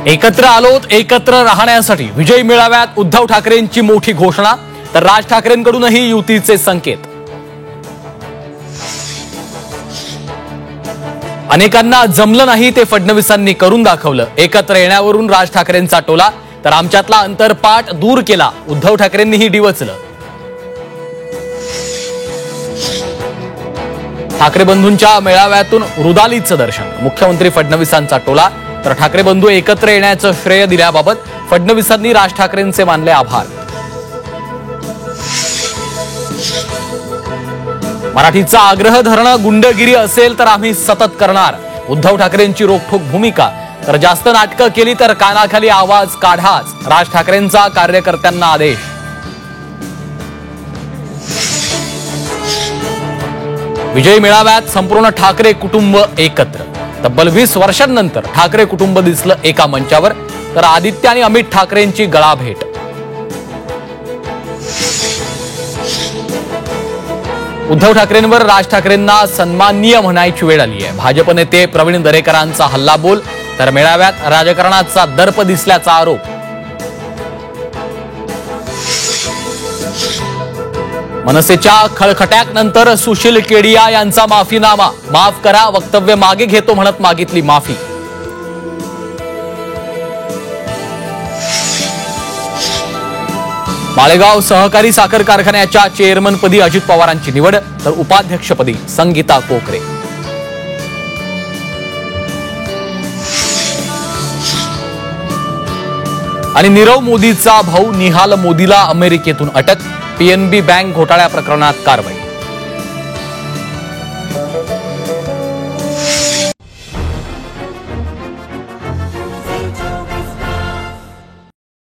एकत्र आलोत एकत्र राहण्यासाठी विजय मेळाव्यात उद्धव ठाकरेंची मोठी घोषणा, तर राज ठाकरेंकडूनही युतीचे संकेत। अनेकांना जमलं नाही ते फडणवीसांनी करून दाखवलं। एकत्र येण्यावरून राज ठाकरेंचा टोला, तर आमच्यातला अंतरपाट दूर केला, उद्धव ठाकरेंनीही डिवचलं। ठाकरे बंधूंच्या मेळाव्यातून रुदालीचं दर्शन, मुख्यमंत्री फडणवीसांचा टोला, तर ठाकरे बंधू एकत्र येण्याचं श्रेय दिल्याबाबत फडणवीसांनी राज ठाकरेंचे मानले आभार। मराठीचा आग्रह धरणं गुंडगिरी असेल तर आम्ही सतत करणार, उद्धव ठाकरेंची रोखठोक भूमिका, तर जास्त नाटकं केली तर कानाखाली आवाज काढाच, राज ठाकरेंचा कार्यकर्त्यांना आदेश। विजय मेळाव्यात संपूर्ण ठाकरे कुटुंब एकत्र, तब्बल 20 वर्षांनंतर ठाकरे कुटुंब दिसलं एका मंचावर, तर आदित्य आणि अमित ठाकरेंची गळाभेट। उद्धव ठाकरेंवर राज ठाकरेंना सन्माननीय म्हणायची वेळ आली आहे। भाजप नेते प्रवीण दरेकरांचा हल्लाबोल, तर मेळाव्यात राजकारणाचा दर्प दिसल्याचा आरोप। मनसेच्या खळखट्यानंतर सुशील केडिया यांचा माफीनामा, माफ करा वक्तव्य मागे घेतो म्हणत मागितली माफी। माळेगाव सहकारी साखर कारखान्याच्या चेअरमनपदी अजित पवारांची निवड, तर उपाध्यक्षपदी संगीता कोकरे। आणि नीरव मोदीचा भाऊ निहाल मोदीला अमेरिकेतून अटक, पीएनबी बँक घोटाळ्या प्रकरणात कारवाई।